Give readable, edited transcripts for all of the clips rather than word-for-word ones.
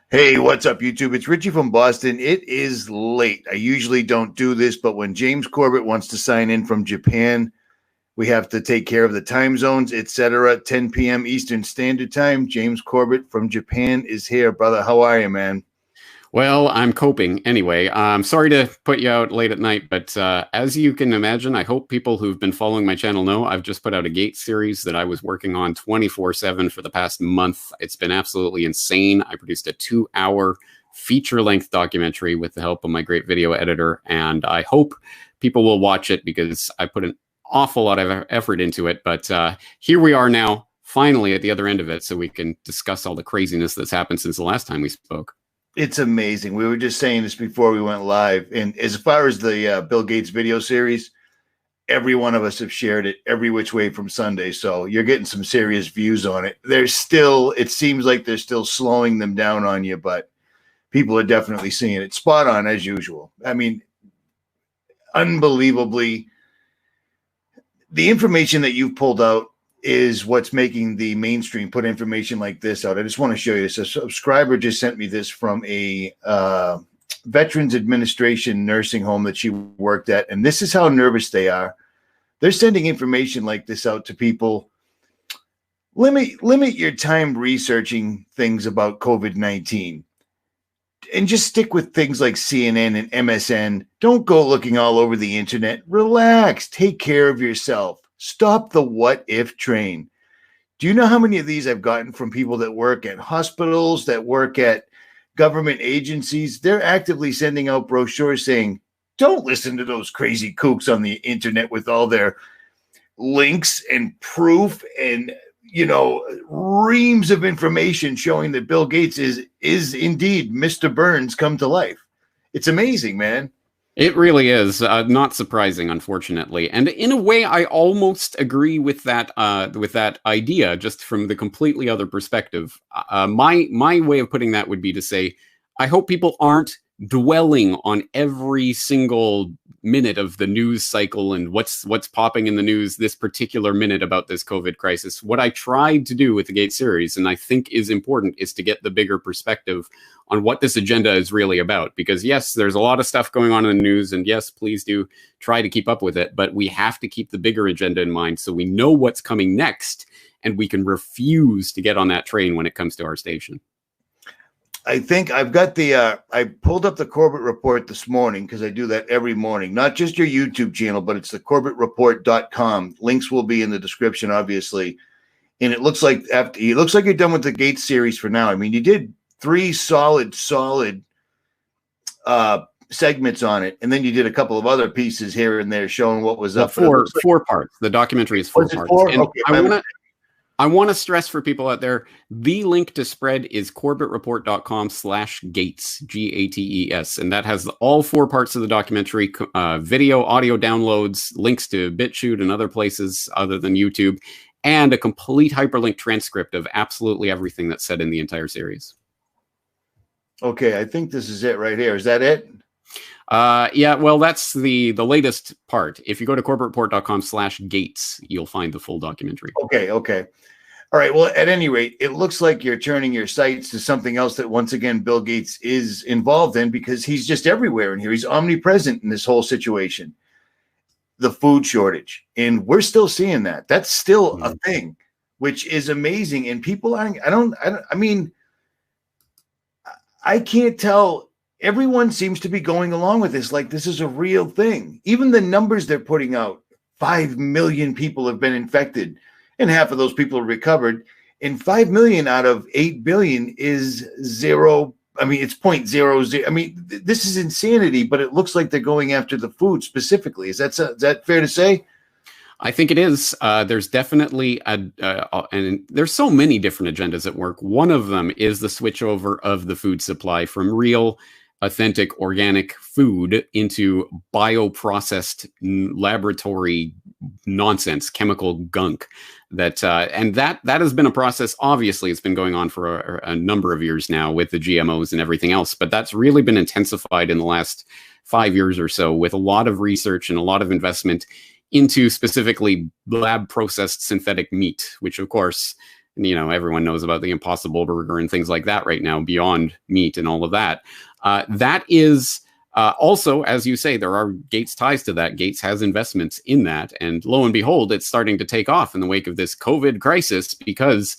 Hey, what's up, YouTube? It's Richie from Boston. It is late. I usually don't do this, but when James Corbett wants to sign in from Japan, we have to take care of the time zones, etc. 10 p.m. Eastern Standard Time. James Corbett from Japan is here. Brother, how are you, man? Well, I'm coping anyway. I'm sorry to put you out late at night, but as you can imagine, I hope people who've been following my channel know I've just put out a Gates series that I was working on 24/7 for the past month. It's been absolutely insane. I produced a 2-hour feature-length documentary with the help of my great video editor, and I hope people will watch it because I put an awful lot of effort into it. But here we are now, finally at the other end of it, so we can discuss all the craziness that's happened since the last time we spoke. It's amazing. We were just saying this before we went live. And as far as the Bill Gates video series, every one of us have shared it every which way from Sunday. So you're getting some serious views on it. There's still, it seems like they're still slowing them down on you, but people are definitely seeing it. Spot on as usual. I mean, unbelievably, the information that you've pulled out is what's making the mainstream put information like this out. I just want to show you this. A subscriber just sent me this from a Veterans Administration nursing home that she worked at, and this is how nervous they are. They're sending information like this out to people. Limit your time researching things about COVID-19 and just stick with things like CNN and MSN. Don't go looking all over the internet. Relax. Take care of yourself. Stop the what if train. Do you know how many of these I've gotten from people that work at hospitals, that work at government agencies? They're actively sending out brochures saying, don't listen to those crazy kooks on the internet with all their links and proof and, you know, reams of information showing that Bill Gates is indeed Mr. Burns come to life. It's amazing, man. It really is not surprising, unfortunately, and in a way, I almost agree with that idea, just from the completely other perspective. My way of putting that would be to say, I hope people aren't dwelling on every single minute of the news cycle and what's popping in the news this particular minute about this COVID crisis. What I tried to do with the Gates series, and I think is important, is to get the bigger perspective on what this agenda is really about. Because yes, there's a lot of stuff going on in the news, and yes, please do try to keep up with it, but we have to keep the bigger agenda in mind so we know what's coming next, and we can refuse to get on that train when it comes to our station. I think I've got the, I pulled up the Corbett Report this morning because I do that every morning, not just your YouTube channel, but it's the Corbettreport.com. Links will be in the description, obviously. And it looks like you're done with the Gates series for now. I mean, you did 3 solid segments on it. And then you did a couple of other pieces here and there showing what was up. Four parts. The documentary is 4 parts. And okay, I want to stress for people out there, the link to spread is corbettreport.com/Gates, Gates. And that has all 4 parts of the documentary, video, audio downloads, links to BitChute and other places other than YouTube, and a complete hyperlink transcript of absolutely everything that's said in the entire series. Okay, I think this is it right here. Is that it? Yeah, well, that's the latest part. If you go to corbettreport.com/Gates, you'll find the full documentary. Okay. All right. Well, at any rate, it looks like you're turning your sights to something else that, once again, Bill Gates is involved in, because he's just everywhere in here. He's omnipresent in this whole situation. The food shortage. And we're still seeing that. That's still a thing, which is amazing. And people aren't, I mean, I can't tell. Everyone seems to be going along with this like this is a real thing. Even the numbers they're putting out, 5 million people have been infected and half of those people are recovered. And 5 million out of 8 billion is zero. I mean, it's 0.00. I mean, this is insanity, but it looks like they're going after the food specifically. Is that fair to say? I think it is. There's definitely and there's so many different agendas at work. One of them is the switchover of the food supply from real, authentic, organic food into bioprocessed laboratory nonsense, chemical gunk. That has been a process. Obviously, it's been going on for a number of years now with the GMOs and everything else. But that's really been intensified in the last 5 years or so, with a lot of research and a lot of investment into specifically lab processed synthetic meat, which of course you know, everyone knows about the Impossible Burger and things like that right now, Beyond Meat and all of that. That is also, as you say, there are Gates ties to that. Gates has investments in that. And lo and behold, it's starting to take off in the wake of this COVID crisis because,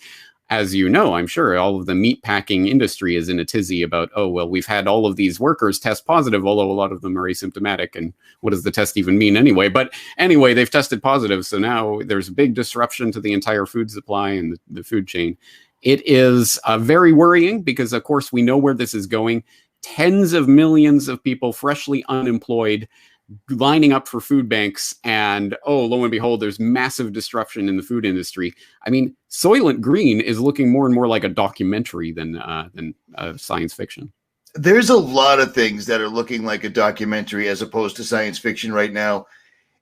as you know, I'm sure all of the meat packing industry is in a tizzy about, oh, well, we've had all of these workers test positive, although a lot of them are asymptomatic. And what does the test even mean anyway? But anyway, they've tested positive. So now there's a big disruption to the entire food supply and the food chain. It is very worrying because, of course, we know where this is going. Tens of millions of people freshly unemployed lining up for food banks, and oh, lo and behold, there's massive disruption in the food industry. I mean, Soylent Green is looking more and more like a documentary than science fiction. There's a lot of things that are looking like a documentary as opposed to science fiction right now.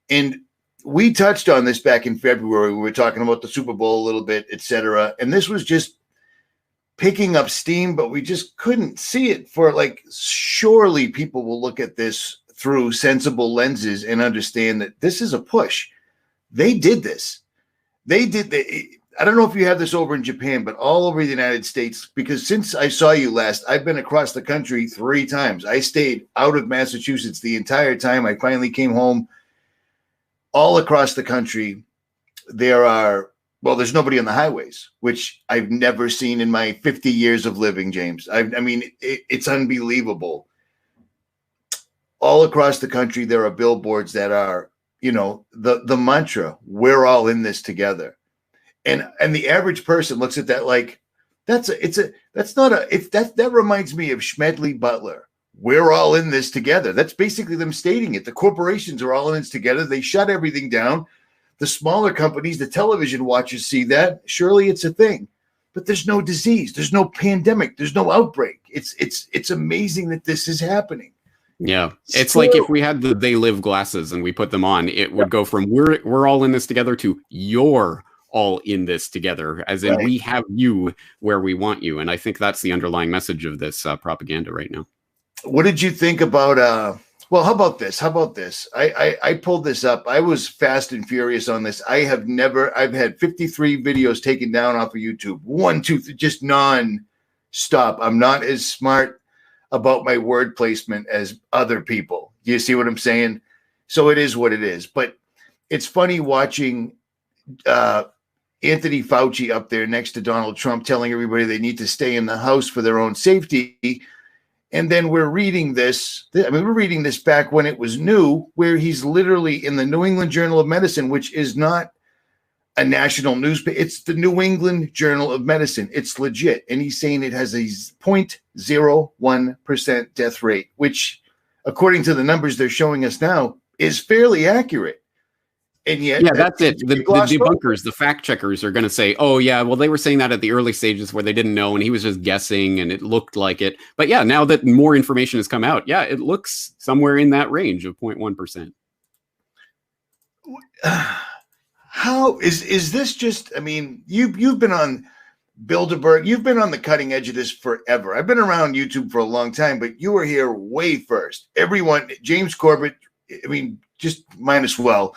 And we touched on this back in February. We were talking about the Super Bowl a little bit, etc. And this was just picking up steam, but we just couldn't see it for like, surely people will look at this through sensible lenses and understand that this is a push. They did this. I don't know if you have this over in Japan, but all over the United States, because since I saw you last, I've been across the country 3 times. I stayed out of Massachusetts the entire time. I finally came home. All across the country, there's nobody on the highways, which I've never seen in my 50 years of living, James. I mean, it's unbelievable. All across the country, there are billboards that are, you know, the mantra, we're all in this together. And the average person looks at that like, that reminds me of Smedley Butler. We're all in this together. That's basically them stating it. The corporations are all in this together. They shut everything down. The smaller companies, the television watchers see that. Surely it's a thing. But there's no disease. There's no pandemic. There's no outbreak. It's amazing that this is happening. Yeah. It's like if we had the They Live glasses and we put them on, it would go from we're all in this together to you're all in this together, as in we have you where we want you. And I think that's the underlying message of this propaganda right now. What did you think about well, how about this? I pulled this up. I was fast and furious on this. I've had 53 videos taken down off of YouTube. 1, 2, just non-stop. I'm not as smart about my word placement as other people. Do you see what I'm saying? So it is what it is. But it's funny watching Anthony Fauci up there next to Donald Trump telling everybody they need to stay in the house for their own safety. And then we're reading this. We're reading this back when it was new, where he's literally in the New England Journal of Medicine, which is not a national newspaper. It's the New England Journal of Medicine. It's legit. And he's saying it has a 0.01% death rate, which, according to the numbers they're showing us now, is fairly accurate. And yet, yeah, that's it. The debunkers, the fact checkers are going to say, oh, yeah, well, they were saying that at the early stages where they didn't know and he was just guessing and it looked like it. But yeah, now that more information has come out, yeah, it looks somewhere in that range of 0.1%. How is this just, I mean, you've been on Bilderberg, you've been on the cutting edge of this forever. I've been around YouTube for a long time, but you were here way first. Everyone, James Corbett, I mean, just might as well.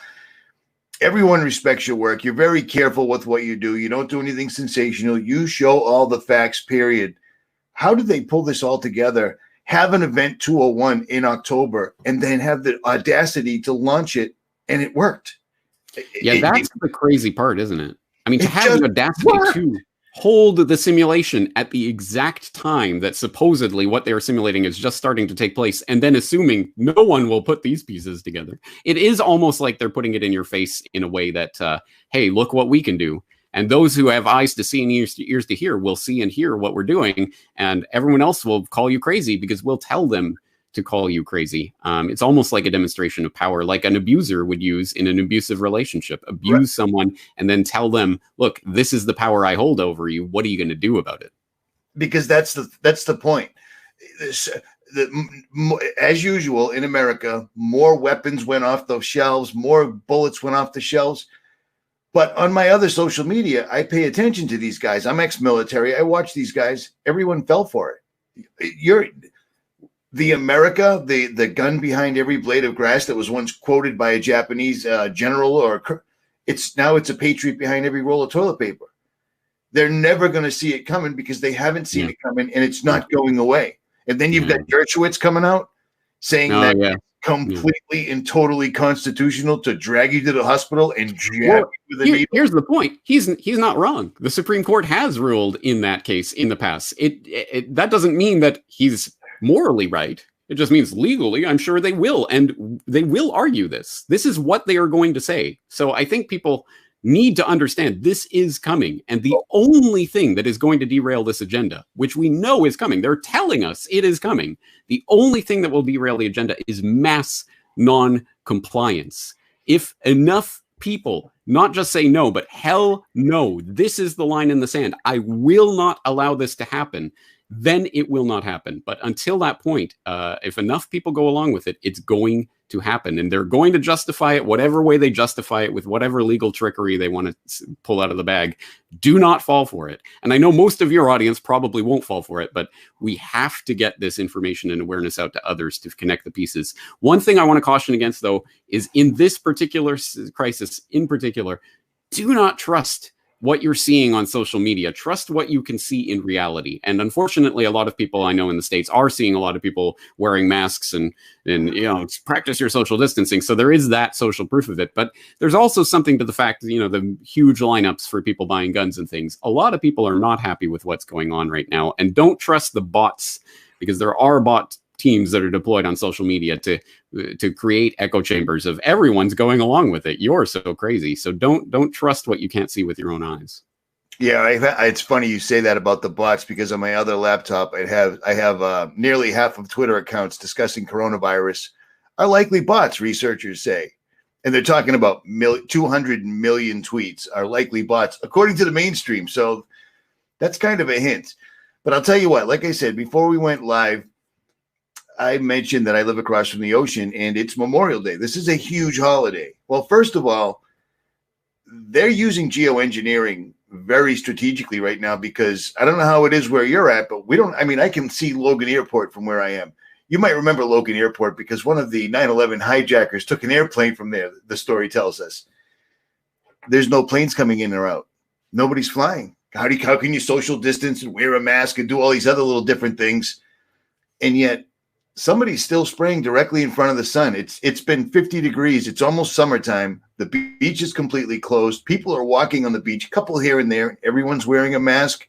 Everyone respects your work. You're very careful with what you do. You don't do anything sensational. You show all the facts, period. How did they pull this all together, have an event 201 in October, and then have the audacity to launch it, and it worked? Yeah, that's the crazy part, isn't it? I mean, to have the audacity to hold the simulation at the exact time that supposedly what they are simulating is just starting to take place, and then assuming no one will put these pieces together. It is almost like they're putting it in your face in a way that, hey, look what we can do. And those who have eyes to see and ears to hear will see and hear what we're doing, and everyone else will call you crazy because we'll tell them to call you crazy. It's almost like a demonstration of power, like an abuser would use in an abusive relationship. Abuse someone and then tell them, look, this is the power I hold over you. What are you going to do about it? Because that's the point. As usual in America, more weapons went off those shelves, more bullets went off the shelves. But on my other social media, I pay attention to these guys. I'm ex-military. I watch these guys. Everyone fell for it. The America, the gun behind every blade of grass that was once quoted by a Japanese general, it's a patriot behind every roll of toilet paper. they're never going to see it coming because they haven't seen it coming, and it's not going away. And then you've got Dershowitz coming out saying that it's completely and totally constitutional to drag you to the hospital and jab you with a needle. Here's the point. He's not wrong. The Supreme Court has ruled in that case in the past. That doesn't mean that he's morally right. It just means legally, I'm sure they will. And they will argue this. This is what they are going to say. So I think people need to understand this is coming. And the only thing that is going to derail this agenda, which we know is coming, they're telling us it is coming. The only thing that will derail the agenda is mass non-compliance. If enough people not just say no, but hell no, this is the line in the sand, I will not allow this to happen, then it will not happen. But until that point, if enough people go along with it, it's going to happen. And they're going to justify it whatever way they justify it, with whatever legal trickery they want to pull out of the bag. Do not fall for it. And I know most of your audience probably won't fall for it, but we have to get this information and awareness out to others to connect the pieces. One thing I want to caution against, though, is in this particular crisis in particular, do not trust what you're seeing on social media. Trust what you can see in reality. And unfortunately, a lot of people I know in the States are seeing a lot of people wearing masks and practice your social distancing. So there is that social proof of it. But there's also something to the fact that, the huge lineups for people buying guns and things. A lot of people are not happy with what's going on right now. And don't trust the bots, because there are bot teams that are deployed on social media to create echo chambers of everyone's going along with it. You're so crazy. So don't trust what you can't see with your own eyes. Yeah, it's funny you say that about the bots, because on my other laptop, I have nearly half of Twitter accounts discussing coronavirus are likely bots, researchers say. And they're talking about 200 million tweets are likely bots, according to the mainstream. So that's kind of a hint. But I'll tell you what, like I said, before we went live, I mentioned that I live across from the ocean, and it's Memorial Day. This is a huge holiday. Well, first of all, they're using geoengineering very strategically right now, because I don't know how it is where you're at, but I can see Logan Airport from where I am. You might remember Logan Airport because one of the 9/11 hijackers took an airplane from there, the story tells us. There's no planes coming in or out. Nobody's flying. How can you social distance and wear a mask and do all these other little different things? And yet, somebody's still spraying directly in front of the sun. It's been 50 degrees. It's almost summertime. The beach is completely closed. People are walking on the beach, a couple here and there. Everyone's wearing a mask.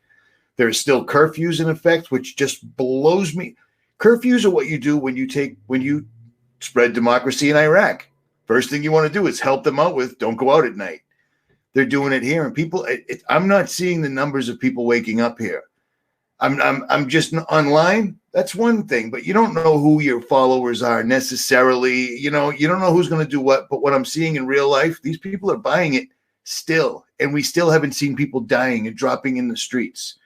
There are still curfews in effect, which just blows me. Curfews are what you do when you spread democracy in Iraq. First thing you want to do is help them out with, don't go out at night. They're doing it here, and people. I'm not seeing the numbers of people waking up here. I'm just online. That's one thing, but you don't know who your followers are necessarily. You don't know who's going to do what. But what I'm seeing in real life, these people are buying it still, and we still haven't seen people dying and dropping in the streets.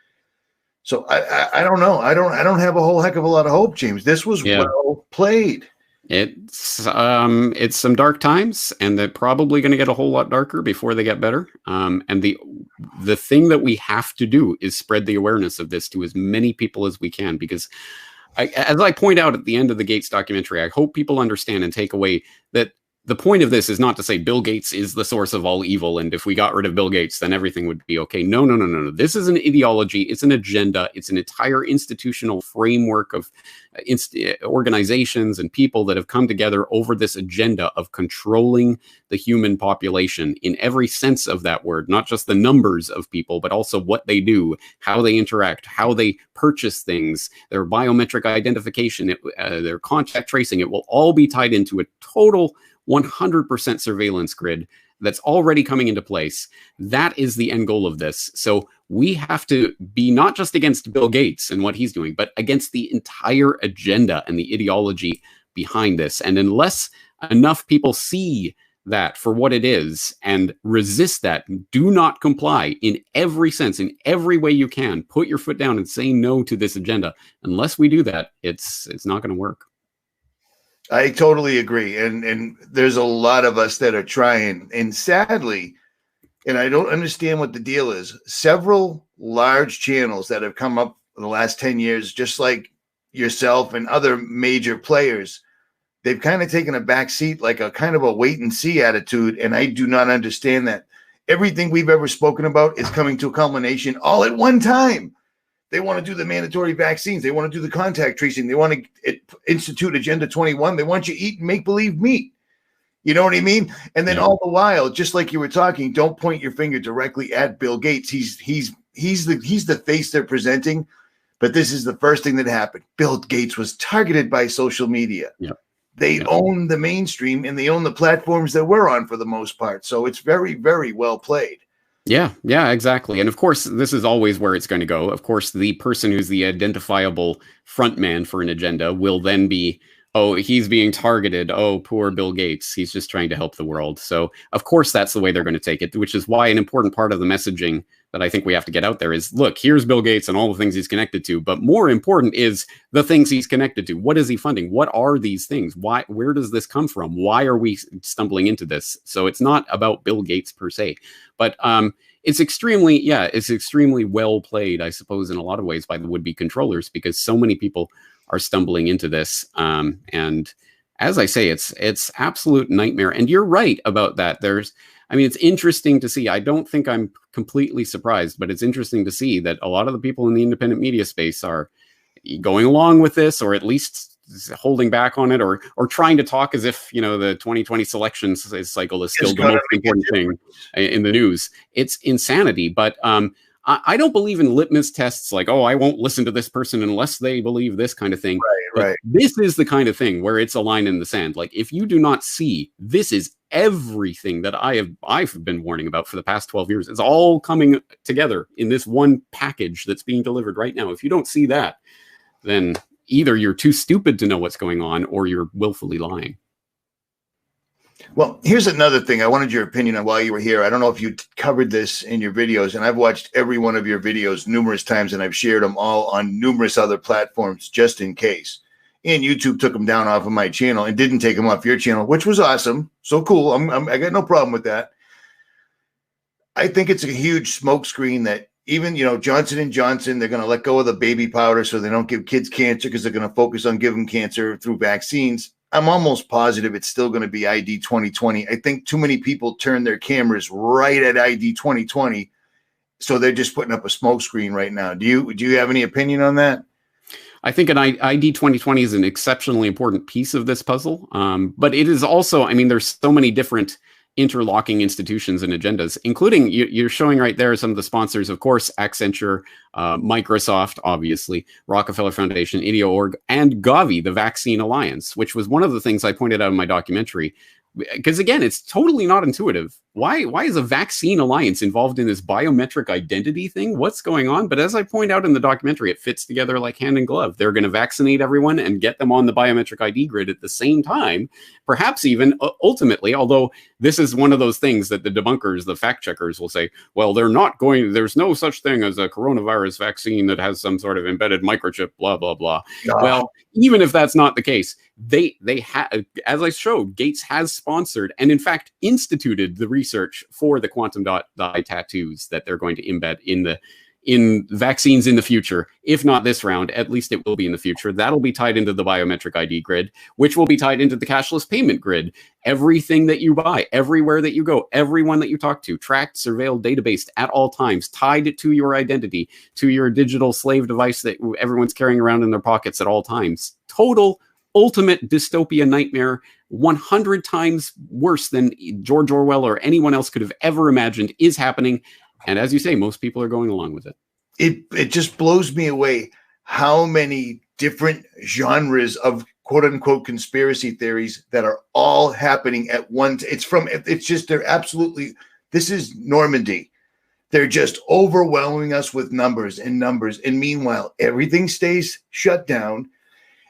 So I don't know. I don't have a whole heck of a lot of hope, James. This was well played. It's some dark times, and they're probably going to get a whole lot darker before they get better. And the thing that we have to do is spread the awareness of this to as many people as we can, because as I point out at the end of the Gates documentary, I hope people understand and take away that the point of this is not to say Bill Gates is the source of all evil, and if we got rid of Bill Gates, then everything would be okay. No. This is an ideology. It's an agenda. It's an entire institutional framework of organizations and people that have come together over this agenda of controlling the human population in every sense of that word, not just the numbers of people, but also what they do, how they interact, how they purchase things, their biometric identification, their contact tracing. It will all be tied into a total 100% surveillance grid that's already coming into place. That is the end goal of this. So we have to be not just against Bill Gates and what he's doing, but against the entire agenda and the ideology behind this. And unless enough people see that for what it is and resist that, do not comply in every sense, in every way you can, put your foot down and say no to this agenda. Unless we do that, it's not going to work. I totally agree. And there's a lot of us that are trying. And sadly, and I don't understand what the deal is, several large channels that have come up in the last 10 years, just like yourself and other major players, they've kind of taken a back seat, like a kind of a wait and see attitude. And I do not understand that. Everything we've ever spoken about is coming to a culmination all at one time. They want to do the mandatory vaccines. They want to do the contact tracing. They want to institute Agenda 21. They want you eating make-believe meat. You know what I mean? And then all the while, just like you were talking, don't point your finger directly at Bill Gates. He's the face they're presenting. But this is the first thing that happened. Bill Gates was targeted by social media. Yep. They own the mainstream and they own the platforms that we're on for the most part. So it's very, very well played. Yeah, exactly. And of course, this is always where it's going to go. Of course, the person who's the identifiable front man for an agenda will then be, oh, he's being targeted. Oh, poor Bill Gates. He's just trying to help the world. So, of course, that's the way they're going to take it, which is why an important part of the messaging that I think we have to get out there is, look, here's Bill Gates and all the things he's connected to. But more important is the things he's connected to. What is he funding? What are these things? Where does this come from? Why are we stumbling into this? So it's not about Bill Gates per se. But it's extremely well played, I suppose, in a lot of ways by the would-be controllers, because so many people are stumbling into this. And as I say, it's absolute nightmare. And you're right about that. It's interesting to see. I don't think I'm completely surprised, but it's interesting to see that a lot of the people in the independent media space are going along with this, or at least holding back on it, or trying to talk as if, the 2020 selection cycle is still the most important thing in the news. It's insanity. But I don't believe in litmus tests like, oh, I won't listen to this person unless they believe this kind of thing. Right. This is the kind of thing where it's a line in the sand. Like, if you do not see, this is everything that I've been warning about for the past 12 years. It's all coming together in this one package that's being delivered right now. If you don't see that, then either you're too stupid to know what's going on, or you're willfully lying. Well, here's another thing. I wanted your opinion on while you were here. I don't know if you covered this in your videos, and I've watched every one of your videos numerous times, and I've shared them all on numerous other platforms just in case. And YouTube took them down off of my channel and didn't take them off your channel, which was awesome. So cool. I got no problem with that. I think it's a huge smokescreen that even, Johnson & Johnson, they're going to let go of the baby powder so they don't give kids cancer because they're going to focus on giving cancer through vaccines. I'm almost positive it's still going to be ID 2020. I think too many people turn their cameras right at ID 2020. So they're just putting up a smokescreen right now. Do you have any opinion on that? I think an ID 2020 is an exceptionally important piece of this puzzle. But it is also, there's so many different interlocking institutions and agendas, including you're showing right there some of the sponsors, of course, Accenture, Microsoft, obviously, Rockefeller Foundation, IdeoOrg, and Gavi, the Vaccine Alliance, which was one of the things I pointed out in my documentary. Because again, it's totally not intuitive. Why is a vaccine alliance involved in this biometric identity thing? What's going on? But as I point out in the documentary, it fits together like hand in glove. They're going to vaccinate everyone and get them on the biometric ID grid at the same time, perhaps even ultimately, although this is one of those things that the debunkers, the fact checkers will say, well, there's no such thing as a coronavirus vaccine that has some sort of embedded microchip, blah, blah, blah. Oh. Well, even if that's not the case, they as I showed, Gates has sponsored and in fact instituted the research for the quantum dye tattoos that they're going to embed in vaccines in the future. If not this round, at least it will be in the future. That'll be tied into the biometric ID grid, which will be tied into the cashless payment grid. Everything that you buy, everywhere that you go, everyone that you talk to, tracked, surveilled, databased at all times, tied to your identity, to your digital slave device that everyone's carrying around in their pockets at all times. Total ultimate dystopia nightmare, 100 times worse than George Orwell or anyone else could have ever imagined, is happening. And as you say, most people are going along with it. It just blows me away how many different genres of quote unquote conspiracy theories that are all happening at once. This is Normandy. They're just overwhelming us with numbers. And meanwhile, everything stays shut down.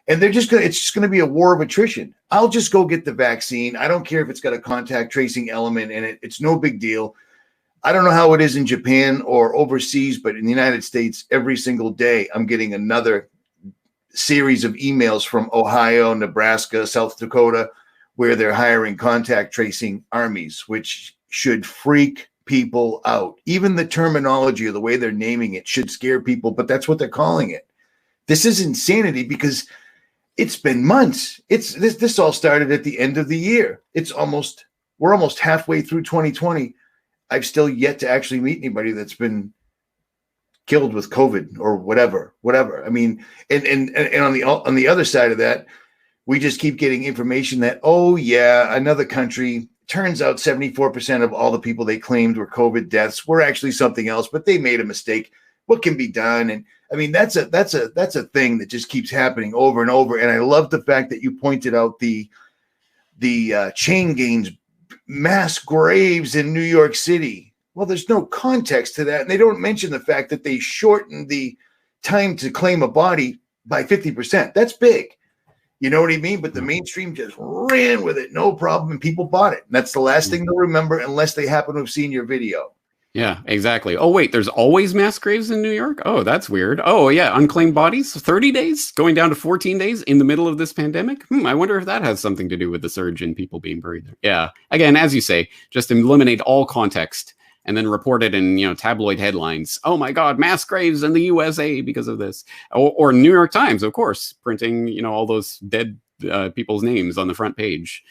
And it's just going to be a war of attrition. I'll just go get the vaccine. I don't care if it's got a contact tracing element in it. It's no big deal. I don't know how it is in Japan or overseas, but in the United States, every single day, I'm getting another series of emails from Ohio, Nebraska, South Dakota, where they're hiring contact tracing armies, which should freak people out. Even the terminology or the way they're naming it should scare people, but that's what they're calling it. This is insanity because it's been months. This all started at the end of the year. We're almost halfway through 2020. I've still yet to actually meet anybody that's been killed with COVID or whatever. I mean, and on the other side of that, we just keep getting information that, oh yeah, another country, turns out 74% of all the people they claimed were COVID deaths were actually something else, but they made a mistake. What can be done? And I mean, that's a thing that just keeps happening over and over. And I love the fact that you pointed out the chain gangs, mass graves in New York City. Well, there's no context to that. And they don't mention the fact that they shortened the time to claim a body by 50%. That's big. You know what I mean? But the mainstream just ran with it. No problem. And people bought it. And that's the last thing they'll remember unless they happen to have seen your video. Yeah, exactly. Oh, wait, there's always mass graves in New York? Oh, that's weird. Oh, yeah, unclaimed bodies, 30 days, going down to 14 days in the middle of this pandemic? I wonder if that has something to do with the surge in people being buried there. Yeah, again, as you say, just eliminate all context and then report it in, tabloid headlines. Oh my God, mass graves in the USA because of this. Or New York Times, of course, printing, all those dead people's names on the front page.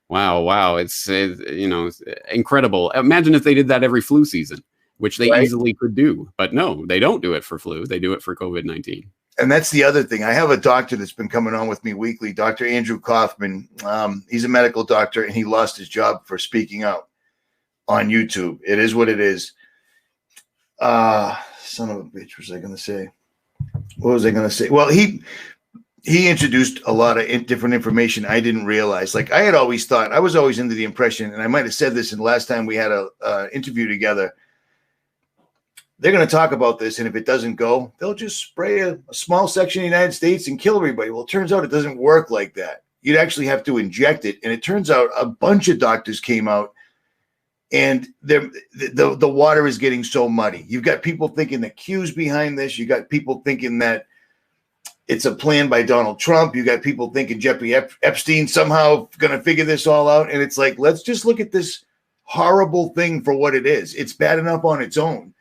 Wow. It's incredible. Imagine if they did that every flu season, which they easily could do. But no, they don't do it for flu. They do it for COVID-19. And that's the other thing. I have a doctor that's been coming on with me weekly, Dr. Andrew Kaufman. He's a medical doctor, and he lost his job for speaking out on YouTube. It is what it is. Son of a bitch, what was I going to say? Well, he introduced a lot of different information I didn't realize. Like I was always under the impression, and I might have said this in the last time we had a interview together, they're going to talk about this, and if it doesn't go, they'll just spray a small section of the United States and kill everybody. Well, it turns out it doesn't work like that. You'd actually have to inject it, and it turns out a bunch of doctors came out, and the water is getting so muddy. You've got people thinking that Q's behind this. You got people thinking that it's a plan by Donald Trump. You got people thinking Jeffrey Epstein somehow going to figure this all out. And it's like, let's just look at this horrible thing for what it is. It's bad enough on its own.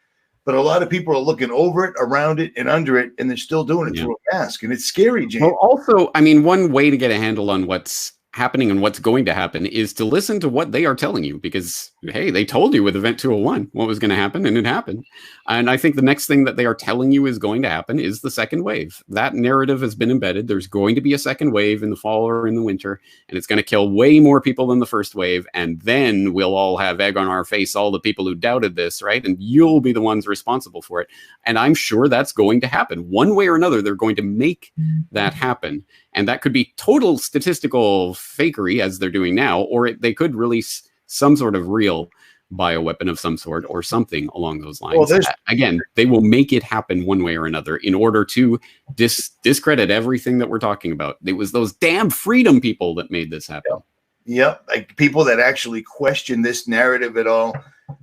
But a lot of people are looking over it, around it, and under it, and they're still doing it through a mask. And it's scary, James. Well, also, I mean, one way to get a handle on what's happening and what's going to happen is to listen to what they are telling you, because hey, they told you with Event 201 what was going to happen, and it happened. And I think the next thing that they are telling you is going to happen is the second wave. That narrative has been embedded. There's going to be a second wave in the fall or in the winter, and it's going to kill way more people than the first wave, and then we'll all have egg on our face, all the people who doubted this, right? And you'll be the ones responsible for it. And I'm sure that's going to happen. One way or another, they're going to make that happen. And that could be total statistical fakery, as they're doing now, or they could release some sort of real bioweapon of some sort or something along those lines. Well, again, they will make it happen one way or another in order to discredit everything that we're talking about. It was those damn freedom people that made this happen. Yep. Like people that actually question this narrative at all.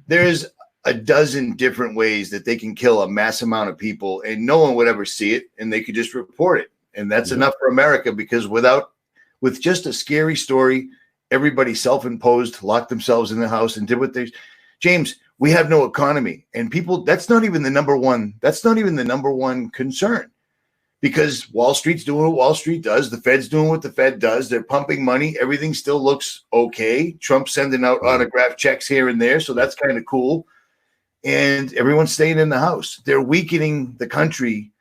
There's a dozen different ways that they can kill a mass amount of people and no one would ever see it, and they could just report it. And that's enough for America, because with just a scary story, everybody self-imposed, locked themselves in the house and did what they. James, we have no economy, and people. That's not even the number one concern, because Wall Street's doing what Wall Street does. The Fed's doing what the Fed does. They're pumping money. Everything still looks okay. Trump's sending out autograph checks here and there, so that's kind of cool. And everyone's staying in the house. They're weakening the country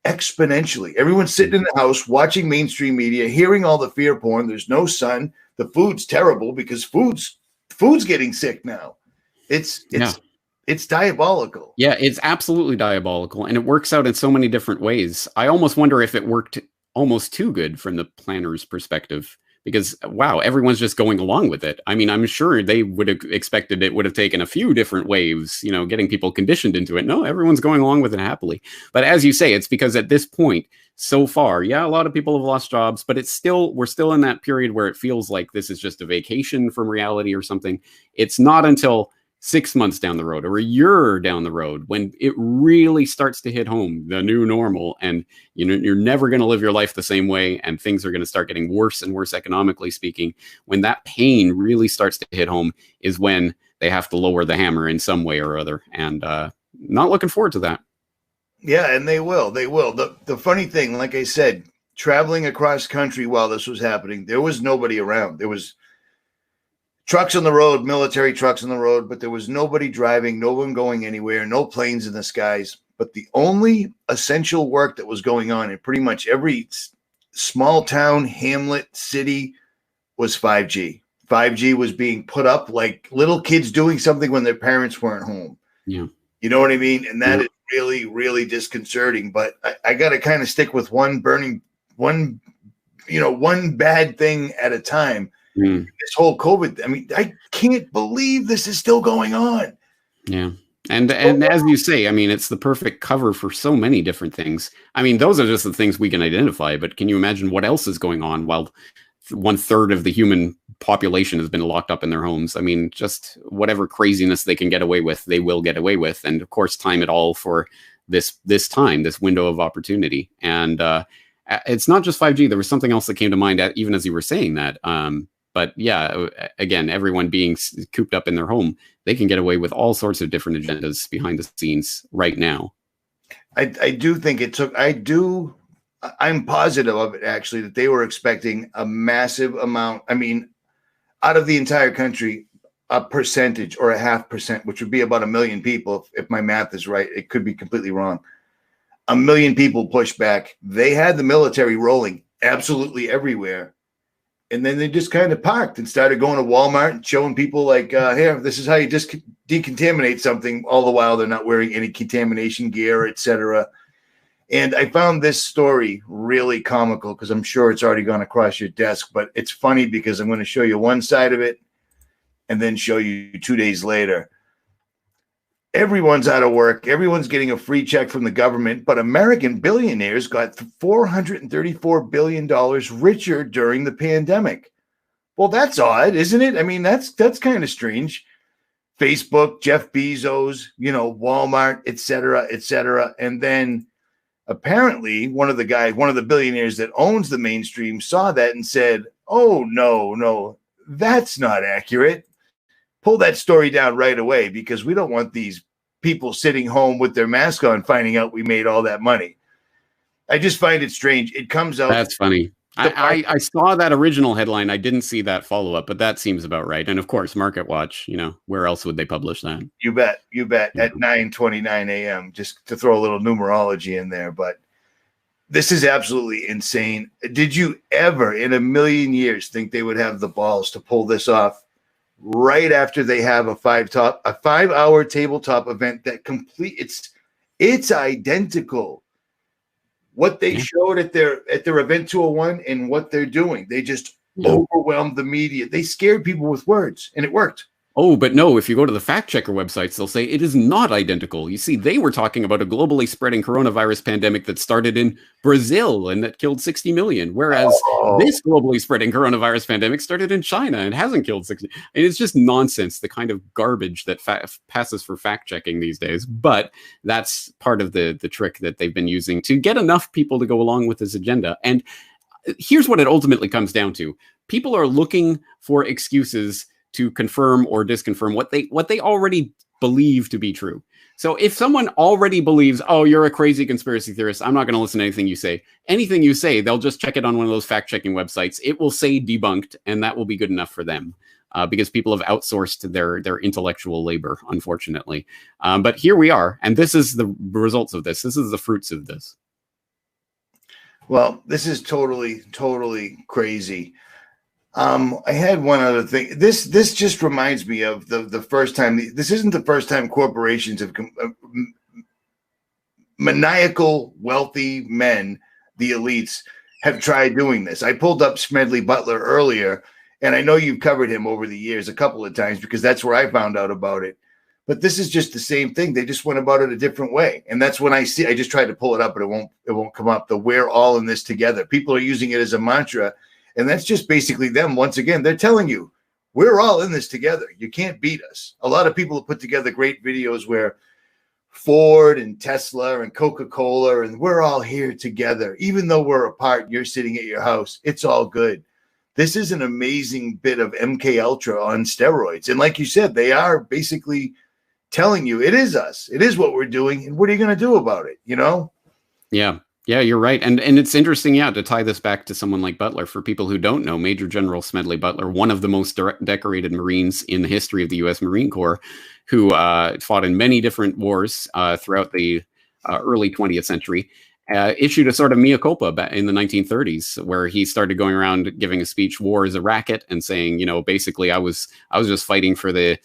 exponentially. Everyone's sitting in the house watching mainstream media, hearing all the fear porn. There's no sun. The food's terrible because food's getting sick now. It's diabolical. Yeah, it's absolutely diabolical, and it works out in so many different ways. I almost wonder if it worked almost too good from the planner's perspective, because wow, everyone's just going along with it. I mean, I'm sure they would have expected it would have taken a few different waves, getting people conditioned into it. No, everyone's going along with it happily. But as you say, it's because at this point, so far, a lot of people have lost jobs, but we're still in that period where it feels like this is just a vacation from reality or something. It's not until 6 months down the road or a year down the road when it really starts to hit home, the new normal, and you're never going to live your life the same way, and things are going to start getting worse and worse economically speaking. When that pain really starts to hit home is when they have to lower the hammer in some way or other, and not looking forward to that. Yeah, and they will. The funny thing, like I said, traveling across country while this was happening, there was nobody around. There was trucks on the road, military trucks on the road, but there was nobody driving, no one going anywhere, no planes in the skies. But the only essential work that was going on in pretty much every small town, hamlet, city was 5G. 5G was being put up like little kids doing something when their parents weren't home. Yeah. You know what I mean? And that is really, really disconcerting. But I got to kind of stick with one bad thing at a time. This whole COVID, I mean, I can't believe this is still going on. Yeah. And as you say, I mean, it's the perfect cover for so many different things. I mean, those are just the things we can identify, but can you imagine what else is going on while 1/3 of the human population has been locked up in their homes? I mean, just whatever craziness they can get away with, they will get away with. And of course, time it all for this window of opportunity. And it's not just 5G. There was something else that came to mind even as you were saying that. But yeah, again, everyone being cooped up in their home, they can get away with all sorts of different agendas behind the scenes right now. I do think it took, I'm positive of it, actually, that they were expecting a massive amount. I mean, out of the entire country, a percentage or a 0.5%, which would be about 1 million people. If my math is right, it could be completely wrong. 1 million people pushed back. They had the military rolling absolutely everywhere. And then they just kind of parked and started going to Walmart and showing people like, here, this is how you just decontaminate something. All the while they're not wearing any contamination gear, etc. And I found this story really comical because I'm sure it's already gone across your desk. But it's funny because I'm going to show you one side of it and then show you 2 days later. Everyone's out of work. Everyone's getting a free check from the government, but American billionaires got $434 billion richer during the pandemic. Well, that's odd, isn't it? I mean, that's kind of strange. Facebook, Jeff Bezos, Walmart, et cetera, et cetera. And then apparently one of the billionaires that owns the mainstream saw that and said, oh, no, that's not accurate. Pull that story down right away because we don't want these people sitting home with their mask on finding out we made all that money. I just find it strange. It comes out. That's funny. I saw that original headline. I didn't see that follow-up, but that seems about right. And of course, Market Watch, where else would they publish that? You bet. At 9:29 a.m., just to throw a little numerology in there. But this is absolutely insane. Did you ever in a million years think they would have the balls to pull this off right after they have a 5-hour tabletop event that it's identical what they showed at their event 201 and what they're doing? They just overwhelmed the media. They scared people with words, and it worked. Oh, but no, if you go to the fact checker websites, they'll say it is not identical. You see, they were talking about a globally spreading coronavirus pandemic that started in Brazil and that killed 60 million, whereas this globally spreading coronavirus pandemic started in China and hasn't killed 60. And it's just nonsense, the kind of garbage that passes for fact checking these days. But that's part of the trick that they've been using to get enough people to go along with this agenda. And here's what it ultimately comes down to. People are looking for excuses to confirm or disconfirm what they already believe to be true. So if someone already believes, oh, you're a crazy conspiracy theorist, I'm not going to listen to anything you say. Anything you say, they'll just check it on one of those fact-checking websites. It will say debunked, and that will be good enough for them because people have outsourced their intellectual labor, unfortunately. But here we are, and this is the results of this. This is the fruits of this. Well, this is totally, totally crazy. I had one other thing. This just reminds me of the first time. This isn't the first time corporations have maniacal, wealthy men, the elites, have tried doing this. I pulled up Smedley Butler earlier, and I know you've covered him over the years a couple of times because that's where I found out about it. But this is just the same thing. They just went about it a different way. And that's when I just tried to pull it up, but it won't come up. We're all in this together. People are using it as a mantra. And that's just basically them. Once again, they're telling you, we're all in this together. You can't beat us. A lot of people have put together great videos where Ford and Tesla and Coca-Cola, and we're all here together. Even though we're apart, you're sitting at your house. It's all good. This is an amazing bit of MK Ultra on steroids. And like you said, they are basically telling you it is us. It is what we're doing. And what are you going to do about it? Yeah. Yeah, you're right. And it's interesting, yeah, to tie this back to someone like Butler. For people who don't know, Major General Smedley Butler, one of the most decorated Marines in the history of the U.S. Marine Corps, who fought in many different wars throughout the early 20th century, issued a sort of mea culpa back in the 1930s, where he started going around giving a speech, "War is a racket," and saying, you know, basically, I was just fighting for the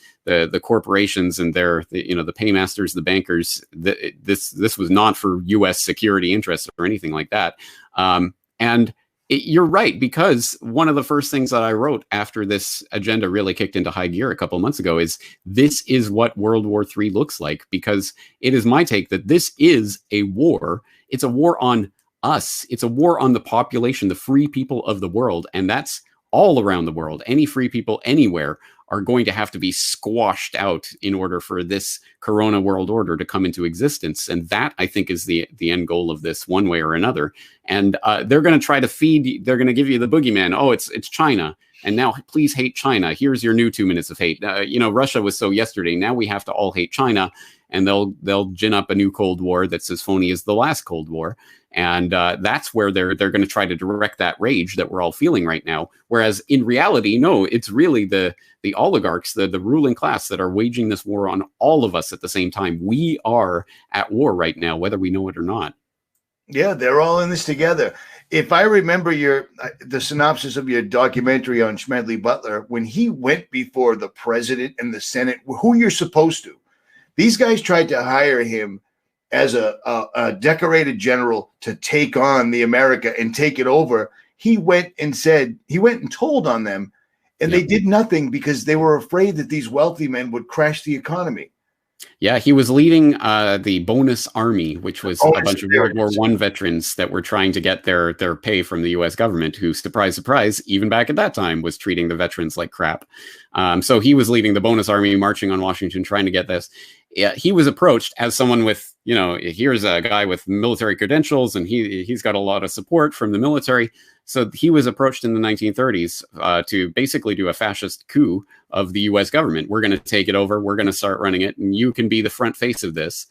corporations and the paymasters, the bankers. This was not for U.S. security interests or anything like that. And you're right, because one of the first things that I wrote after this agenda really kicked into high gear a couple of months ago is this is what World War III looks like, because it is my take that this is a war. It's a war on us. It's a war on the population, the free people of the world. And that's all around the world. Any free people anywhere are going to have to be squashed out in order for this Corona world order to come into existence. And that, I think, is the end goal of this, one way or another. And they're going to try to they're going to give you the boogeyman. Oh, it's China. And now please hate China. Here's your new 2 minutes of hate. Russia was so yesterday. Now we have to all hate China. And they'll gin up a new Cold War that's as phony as the last Cold War. And that's where they're going to try to direct that rage that we're all feeling right now. Whereas in reality, no, it's really the oligarchs, the ruling class that are waging this war on all of us at the same time. We are at war right now, whether we know it or not. Yeah, they're all in this together. If I remember the synopsis of your documentary on Smedley Butler, when he went before the president and the Senate, who you're supposed to, these guys tried to hire him as a decorated general to take on the America and take it over. He went and told on them, and they did nothing because they were afraid that these wealthy men would crash the economy. Yeah, he was leading the Bonus Army, which was a bunch of World War I veterans that were trying to get their pay from the U.S. government, who, surprise, surprise, even back at that time, was treating the veterans like crap. So he was leading the Bonus Army, marching on Washington, trying to get this. Yeah, he was approached as someone with, here's a guy with military credentials, and he's got a lot of support from the military. So he was approached in the 1930s to basically do a fascist coup of the U.S. government. We're going to take it over. We're going to start running it, and you can be the front face of this.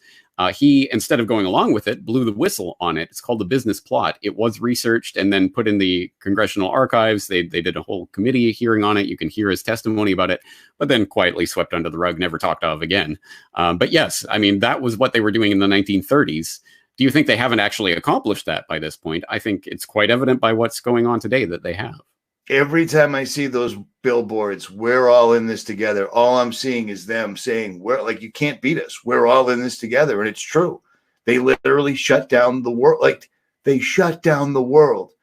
He, instead of going along with it, blew the whistle on it. It's called the business plot. It was researched and then put in the congressional archives. They did a whole committee hearing on it. You can hear his testimony about it, but then quietly swept under the rug, never talked of again. But yes, I mean, that was what they were doing in the 1930s. Do you think they haven't actually accomplished that by this point? I think it's quite evident by what's going on today that they have. Every time I see those billboards, we're all in this together, all I'm seeing is them saying, you can't beat us. We're all in this together. And it's true. They literally shut down the world. They shut down the world.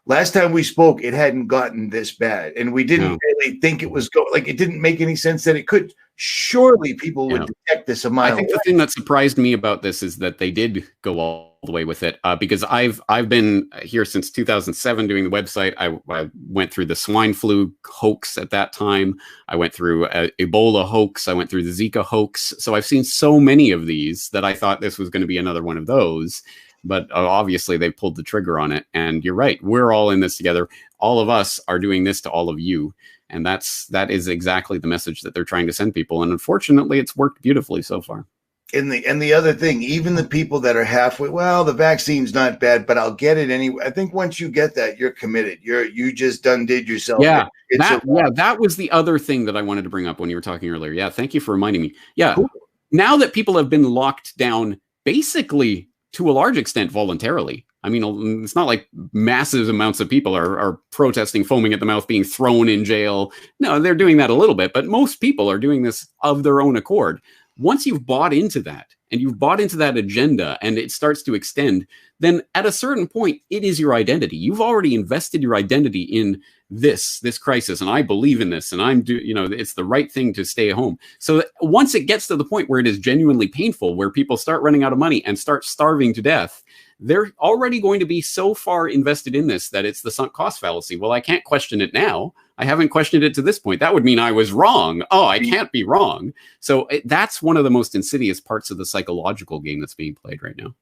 Last time we spoke, it hadn't gotten this bad. And we didn't really think it was it didn't make any sense that it could. Surely people would detect this a mile away. I think the thing that surprised me about this is that they did go all the way with it, because I've been here since 2007 doing the website. I went through the swine flu hoax at that time. I went through Ebola hoax. I went through the Zika hoax. So I've seen so many of these that I thought this was going to be another one of those. But obviously they pulled the trigger on it. And you're right. We're all in this together. All of us are doing this to all of you. And that is exactly the message that they're trying to send people. And unfortunately, it's worked beautifully so far. And the other thing, even the people that are halfway, well, the vaccine's not bad, but I'll get it anyway. I think once you get that, you're committed. You just did yourself. Yeah, that was the other thing that I wanted to bring up when you were talking earlier. Yeah, thank you for reminding me. Yeah, cool. Now that people have been locked down, basically to a large extent voluntarily. I mean, it's not like massive amounts of people are protesting, foaming at the mouth, being thrown in jail. No, they're doing that a little bit, but most people are doing this of their own accord. Once you've bought into that and you've bought into that agenda and it starts to extend, then at a certain point, it is your identity. You've already invested your identity in this crisis, and I believe in this, and it's the right thing to stay home. So once it gets to the point where it is genuinely painful, where people start running out of money and start starving to death, they're already going to be so far invested in this that it's the sunk cost fallacy. Well, I can't question it now. I haven't questioned it to this point. That would mean I was wrong. Oh, I can't be wrong. So that's one of the most insidious parts of the psychological game that's being played right now.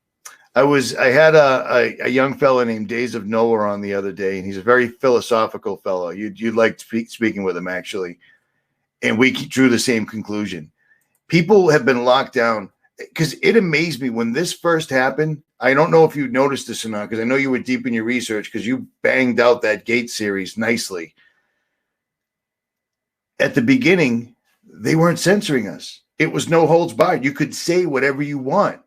I had a young fellow named Days of Nowhere on the other day, and he's a very philosophical fellow. You'd like speaking with him, actually. And we drew the same conclusion. People have been locked down because it amazed me when this first happened. I don't know if you noticed this or not, because I know you were deep in your research because you banged out that Gate series nicely. At the beginning, they weren't censoring us. It was no holds barred. You could say whatever you want.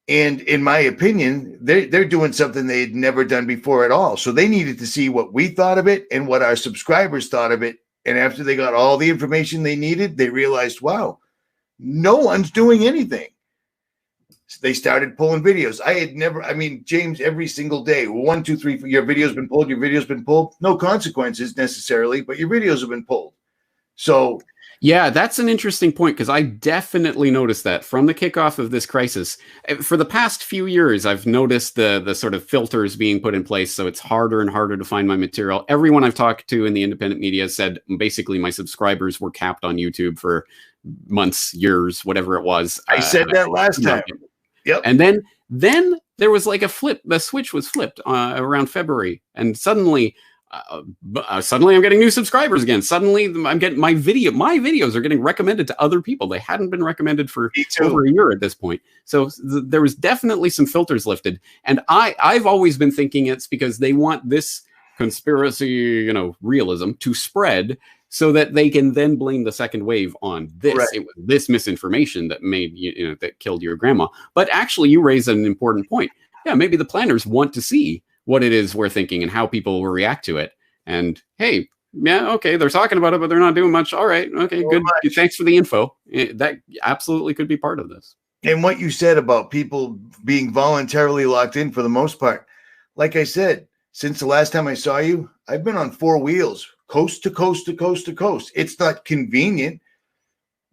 And in my opinion, they're doing something they had never done before at all. So they needed to see what we thought of it and what our subscribers thought of it. And after they got all the information they needed, they realized, wow, no one's doing anything. So they started pulling videos. James, every single day, 1, 2, 3, your video's been pulled, your video's been pulled. No consequences necessarily, but your videos have been pulled. So yeah, that's an interesting point, because I definitely noticed that from the kickoff of this crisis. For the past few years, I've noticed the sort of filters being put in place, so it's harder and harder to find my material. Everyone I've talked to in the independent media said basically my subscribers were capped on YouTube for months, years, whatever it was. I said that last time. Yep. And then there was like a flip. The switch was flipped around February, and suddenly I'm getting new subscribers again. Suddenly I'm getting my videos are getting recommended to other people. They hadn't been recommended for over a year at this point. So there was definitely some filters lifted. And I've always been thinking it's because they want this conspiracy, realism to spread so that they can then blame the second wave on this. Right. It was this misinformation that made that killed your grandma. But actually, you raise an important point. Yeah, maybe the planners want to see what it is we're thinking and how people will react to it. And hey, yeah, okay, they're talking about it, but they're not doing much. All right, okay, good. Thanks for the info. That absolutely could be part of this. And what you said about people being voluntarily locked in for the most part, like I said, since the last time I saw you, I've been on 4 wheels, coast to coast to coast to coast. It's not convenient,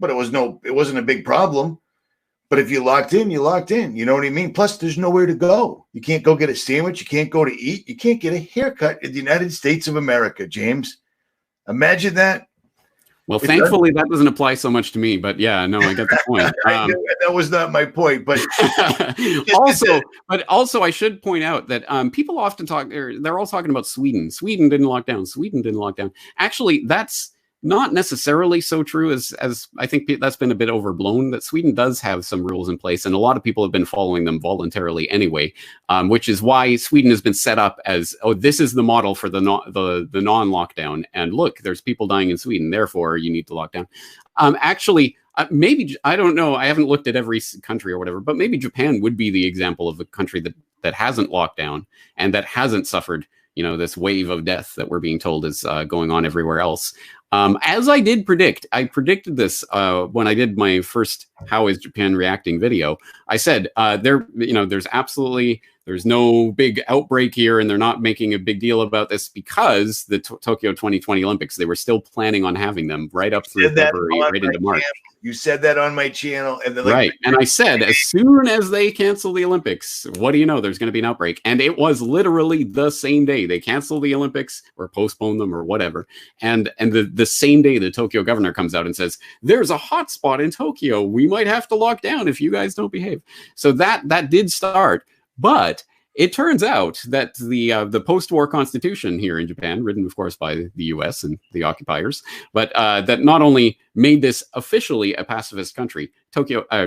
but it wasn't a big problem. But if you locked in, you locked in. You know what I mean? Plus, there's nowhere to go. You can't go get a sandwich. You can't go to eat. You can't get a haircut in the United States of America, James. Imagine that. Well, thankfully, that doesn't apply so much to me. But yeah, no, I get the point. That was not my point. But also, I should point out that people often talk. They're all talking about Sweden. Sweden didn't lock down. Sweden didn't lock down. Actually, that's not necessarily so true, as I think that's been a bit overblown. That Sweden does have some rules in place, and a lot of people have been following them voluntarily anyway, which is why Sweden has been set up as, this is the model for the non-lockdown. And look, there's people dying in Sweden, therefore you need to lock down. Actually, maybe, I don't know, I haven't looked at every country or whatever, but maybe Japan would be the example of a country that hasn't locked down and that hasn't suffered this wave of death that we're being told is going on everywhere else. As I did predict, I predicted this when I did my first "How is Japan Reacting" video. I said there's no big outbreak here, and they're not making a big deal about this because the Tokyo 2020 Olympics, they were still planning on having them right up through February, right into March. You said that on my channel, and right. And I said, as soon as they cancel the Olympics, what do you know? There's going to be an outbreak, and it was literally the same day they canceled the Olympics or postponed them or whatever. And the same day, the Tokyo governor comes out and says, "There's a hot spot in Tokyo. We might have to lock down if you guys don't behave." So that did start. But it turns out that the post-war constitution here in Japan, written, of course, by the U.S. and the occupiers, but that not only made this officially a pacifist country,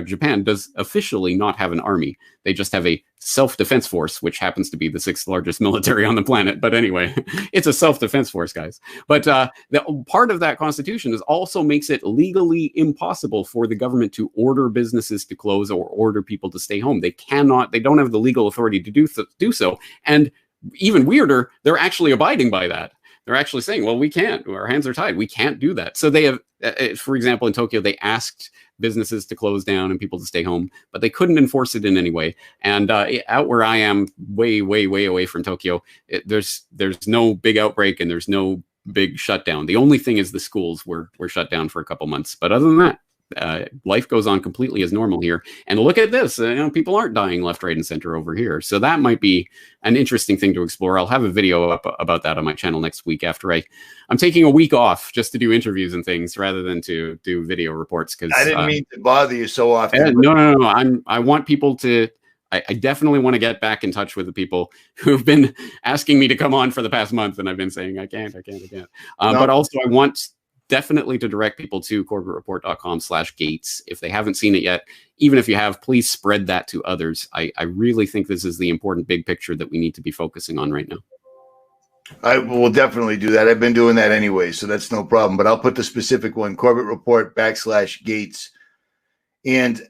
Japan does officially not have an army. They just have a self-defense force, which happens to be the 6th largest military on the planet. But anyway, it's a self-defense force, guys. But the part of that constitution also makes it legally impossible for the government to order businesses to close or order people to stay home. They don't have the legal authority to do so. And even weirder, they're actually abiding by that. They're actually saying, well, we can't. Our hands are tied. We can't do that. So they have, for example, in Tokyo, they asked businesses to close down and people to stay home, but they couldn't enforce it in any way. And out where I am, way, way, way away from Tokyo, there's no big outbreak and there's no big shutdown. The only thing is the schools were shut down for a couple months. But other than that, life goes on completely as normal here. And look at this, people aren't dying left, right, and center over here. So that might be an interesting thing to explore. I'll have a video up about that on my channel next week after I'm taking a week off just to do interviews and things rather than to do video reports. Because I didn't mean to bother you so often. No. I want people to. I definitely want to get back in touch with the people who've been asking me to come on for the past month, and I've been saying I can't. But also I want definitely to direct people to corbettreport.com/gates if they haven't seen it yet. Even if you have, please spread that to others. I really think this is the important big picture that we need to be focusing on right now. I will definitely do that. I've been doing that anyway, so that's no problem. But I'll put the specific one, Corbett Report /Gates. And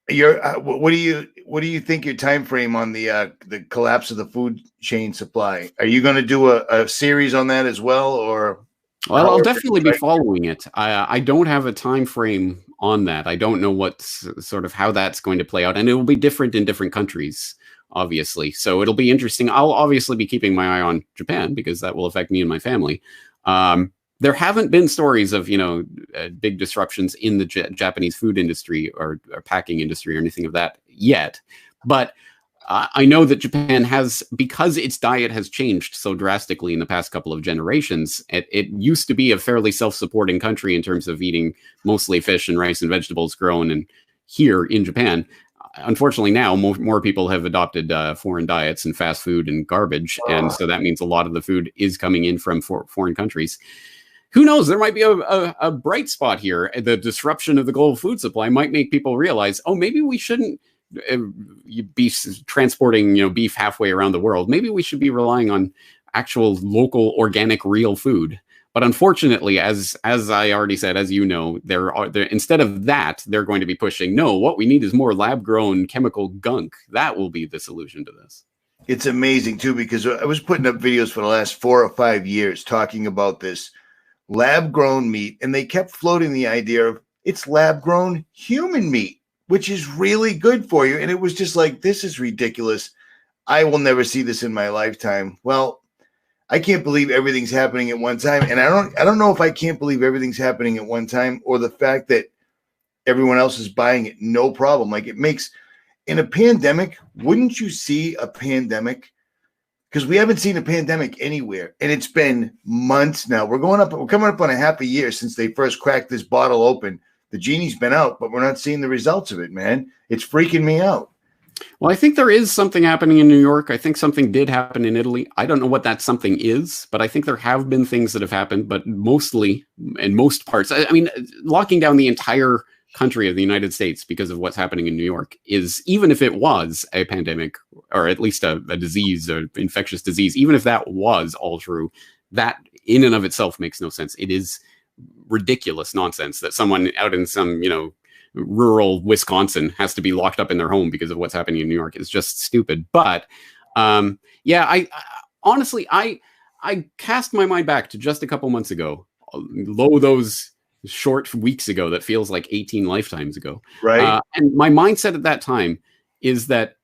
what do you think your time frame on the collapse of the food chain supply? Are you going to do a series on that as well, or? Well, I'll definitely be following it. I don't have a time frame on that. I don't know sort of how that's going to play out, and it will be different in different countries, obviously. So it'll be interesting. I'll obviously be keeping my eye on Japan because that will affect me and my family. There haven't been stories of, big disruptions in the Japanese food industry or packing industry or anything of that yet. But I know that Japan has, because its diet has changed so drastically in the past couple of generations. It used to be a fairly self-supporting country in terms of eating mostly fish and rice and vegetables grown and here in Japan. Unfortunately, now more people have adopted foreign diets and fast food and garbage. And so that means a lot of the food is coming in from foreign countries. Who knows? There might be a bright spot here. The disruption of the global food supply might make people realize, oh, maybe we shouldn't be transporting beef halfway around the world. Maybe we should be relying on actual local, organic, real food. But unfortunately, as I already said, as you know, there instead of that, they're going to be pushing, no, what we need is more lab-grown chemical gunk. That will be the solution to this. It's amazing, too, because I was putting up videos for the last 4 or 5 years talking about this lab-grown meat, and they kept floating the idea of it's lab-grown human meat, which is really good for you. And it was just like, this is ridiculous. I will never see this in my lifetime. Well, I can't believe everything's happening at one time. And I don't know if I can't believe everything's happening at one time or the fact that everyone else is buying it. No problem. Like it makes in a pandemic, wouldn't you see a pandemic? Because we haven't seen a pandemic anywhere. And it's been months now. We're coming up on a half a year since they first cracked this bottle open. The genie's been out, but we're not seeing the results of it, man. It's freaking me out. Well, I think there is something happening in New York. I think something did happen in Italy. I don't know what that something is, but I think there have been things that have happened, but mostly, in most parts, I mean, locking down the entire country of the United States because of what's happening in New York is, even if it was a pandemic, or at least a disease, or infectious disease, even if that was all true, that in and of itself makes no sense. It is ridiculous nonsense that someone out in some, rural Wisconsin has to be locked up in their home because of what's happening in New York. Is just stupid. But I honestly, I cast my mind back to just a couple months ago, those short weeks ago that feels like 18 lifetimes ago. Right. And my mindset at that time is that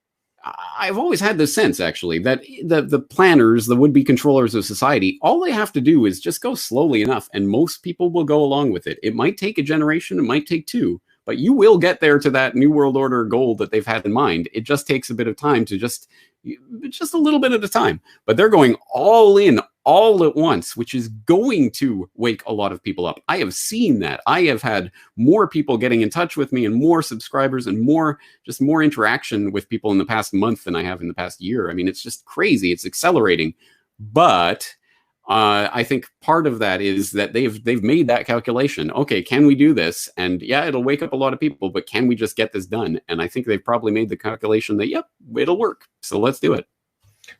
I've always had this sense, actually, that the planners, the would-be controllers of society, all they have to do is just go slowly enough, and most people will go along with it. It might take a generation, it might take 2, but you will get there to that New World Order goal that they've had in mind. It just takes a bit of time to just a little bit at a time. But they're going all in, all at once, which is going to wake a lot of people up. I have seen that. I have had more people getting in touch with me and more subscribers and more interaction with people in the past month than I have in the past year. I mean, it's just crazy. It's accelerating. But I think part of that is that they've made that calculation. Okay, can we do this? And yeah, it'll wake up a lot of people, but can we just get this done? And I think they've probably made the calculation that, yep, it'll work. So let's do it.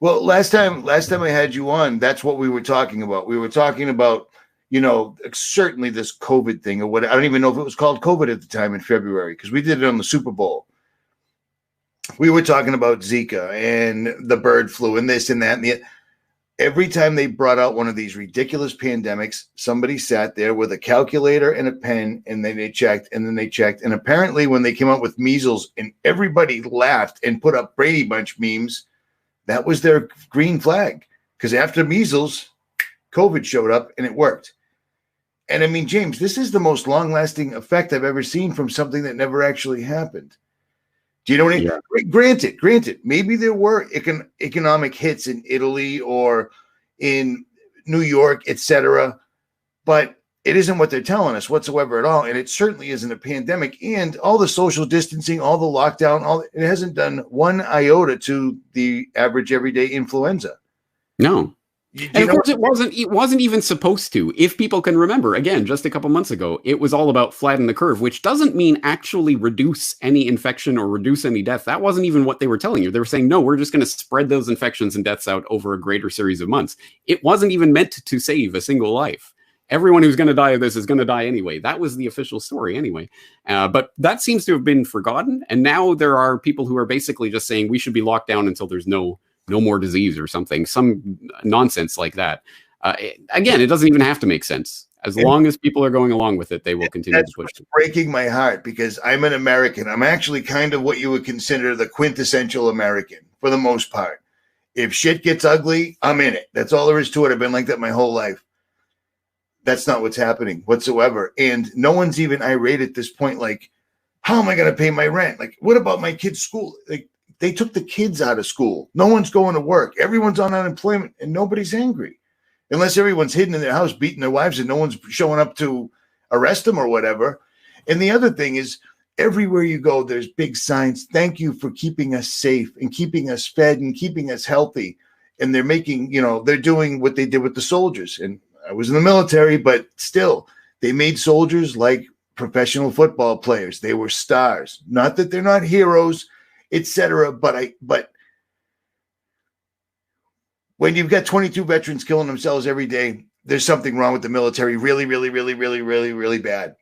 Well, last time I had you on, that's what we were talking about. We were talking about, certainly this COVID thing or what. I don't even know if it was called COVID at the time in February, because we did it on the Super Bowl. We were talking about Zika and the bird flu and this and that and the. Every time they brought out one of these ridiculous pandemics, somebody sat there with a calculator and a pen, and then they checked, and then they checked. And apparently when they came out with measles and everybody laughed and put up Brady Bunch memes, that was their green flag. Because after measles, COVID showed up and it worked. And I mean, James, this is the most long-lasting effect I've ever seen from something that never actually happened. Do you know what I mean? Yeah. Granted, maybe there were economic hits in Italy or in New York, etc., but it isn't what they're telling us whatsoever at all, and it certainly isn't a pandemic. And all the social distancing, all the lockdown, it hasn't done one iota to the average everyday influenza. No. And of course, it wasn't even supposed to. If people can remember, again, just a couple months ago, it was all about flatten the curve, which doesn't mean actually reduce any infection or reduce any death. That wasn't even what they were telling you. They were saying, no, we're just going to spread those infections and deaths out over a greater series of months. It wasn't even meant to save a single life. Everyone who's going to die of this is going to die anyway. That was the official story anyway. But that seems to have been forgotten. And now there are people who are basically just saying we should be locked down until there's no more disease or something, some nonsense like that. Again, it doesn't even have to make sense. As long as people are going along with it, they will continue to push it. Breaking my heart because I'm an American. I'm actually kind of what you would consider the quintessential American for the most part. If shit gets ugly, I'm in it. That's all there is to it. I've been like that my whole life. That's not what's happening whatsoever. And no one's even irate at this point. Like, how am I going to pay my rent? Like, what about my kid's school? Like, they took the kids out of school. No one's going to work. Everyone's on unemployment and nobody's angry. Unless everyone's hidden in their house, beating their wives and no one's showing up to arrest them or whatever. And the other thing is everywhere you go, there's big signs. Thank you for keeping us safe and keeping us fed and keeping us healthy. And they're making, they're doing what they did with the soldiers. And I was in the military, but still they made soldiers like professional football players. They were stars. Not that they're not heroes, etc. But when you've got 22 veterans killing themselves every day, there's something wrong with the military. Really, really, really, really, really, really bad.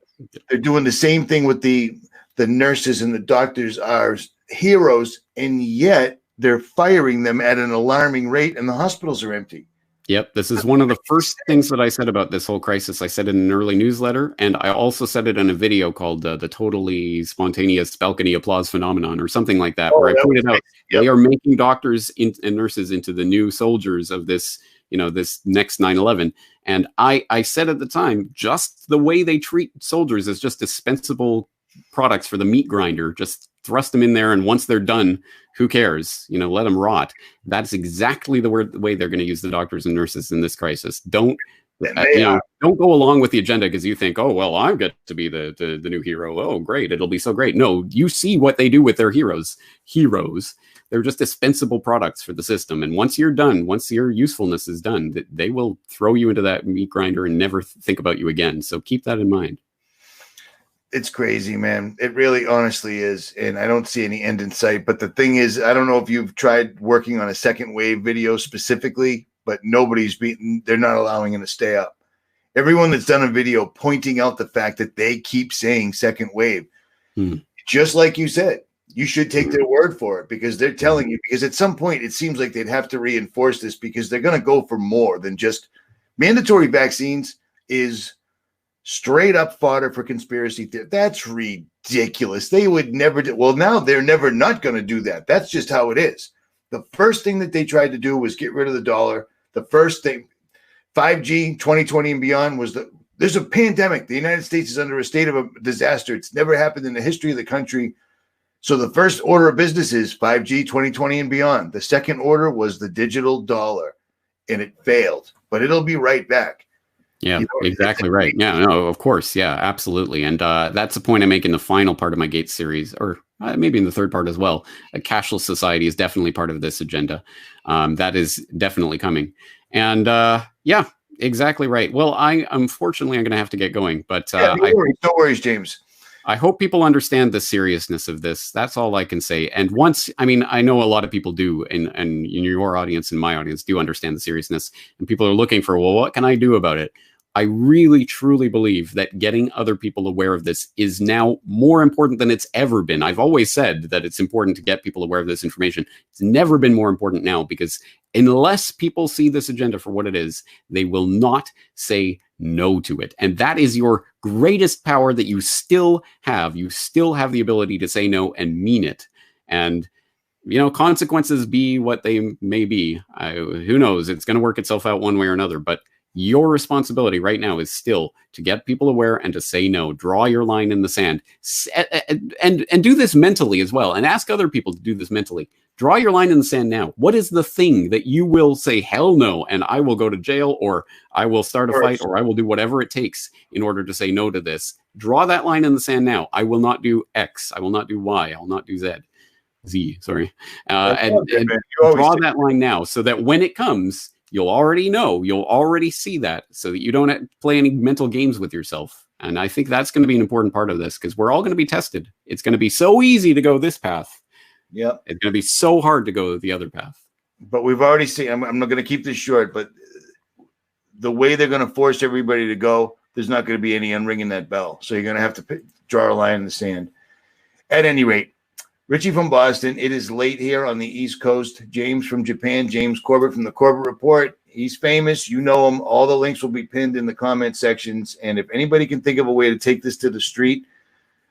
They're doing the same thing with the nurses and the doctors are heroes, and yet they're firing them at an alarming rate, and the hospitals are empty. Yep, this is one of the first things that I said about this whole crisis. I said it in an early newsletter, and I also said it in a video called the Totally Spontaneous Balcony Applause Phenomenon or something like that, where I pointed out they are making doctors and nurses into the new soldiers of this, this next 9/11. And I said at the time, just the way they treat soldiers as just dispensable products for the meat grinder, just thrust them in there, and once they're done, who cares? Let them rot. That's exactly the way they're going to use the doctors and nurses in this crisis. Don't go along with the agenda because you think, oh, well, I get to be the new hero. Oh, great. It'll be so great. No, you see what they do with their heroes. They're just dispensable products for the system. And once you're done, once your usefulness is done, they will throw you into that meat grinder and never think about you again. So keep that in mind. It's crazy, man. It really honestly is. And I don't see any end in sight. But the thing is, I don't know if you've tried working on a second wave video specifically, but they're not allowing it to stay up. Everyone that's done a video pointing out the fact that they keep saying second wave, just like you said, you should take their word for it because they're telling you, because at some point it seems like they'd have to reinforce this because they're going to go for more than just mandatory vaccines is straight up fodder for conspiracy theory. That's ridiculous. They would never do. Well, now they're never not going to do that. That's just how it is. The first thing that they tried to do was get rid of the dollar. The first thing, 5G, 2020 and beyond, there's a pandemic. The United States is under a state of a disaster. It's never happened in the history of the country. So the first order of business is 5G, 2020 and beyond. The second order was the digital dollar, and it failed. But it'll be right back. Yeah, exactly right. Yeah, no, of course. Yeah, absolutely. And that's the point I make in the final part of my Gates series, or maybe in the third part as well. A cashless society is definitely part of this agenda. That is definitely coming. And yeah, exactly right. Well, unfortunately, I'm going to have to get going. But no worries, James. I hope people understand the seriousness of this. That's all I can say. And I know a lot of people do, and in your audience and my audience do understand the seriousness. And people are looking for, well, what can I do about it? I really, truly believe that getting other people aware of this is now more important than it's ever been. I've always said that it's important to get people aware of this information. It's never been more important now because unless people see this agenda for what it is, they will not say no to it. And that is your greatest power that you still have. You still have the ability to say no and mean it. And, consequences be what they may be. Who knows? It's going to work itself out one way or another. But your responsibility right now is still to get people aware and to say no. Draw your line in the sand and do this mentally as well. And ask other people to do this mentally. Draw your line in the sand now. What is the thing that you will say, hell no, and I will go to jail, or I will start a fight, or I will do whatever it takes in order to say no to this? Draw that line in the sand now. I will not do X. I will not do Y. I will not do Z. Sorry. And draw that line now so that when it comes, you'll already know, you'll already see that, so that you don't play any mental games with yourself. And I think that's going to be an important part of this, because we're all going to be tested. It's going to be so easy to go this path. Yep. It's going to be so hard to go the other path. But we've already seen, I'm not going to keep this short, but the way they're going to force everybody to go, there's not going to be any unringing that bell. So you're going to have to draw a line in the sand. At any rate, Richie from Boston. It is late here on the East Coast. James from Japan. James Corbett from the Corbett Report. He's famous. You know him. All the links will be pinned in the comment sections. And if anybody can think of a way to take this to the street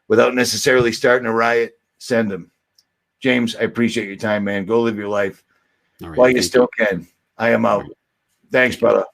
without necessarily starting a riot, send them. James, I appreciate your time, man. Go live your life while you still can. I am out. Thanks, brother.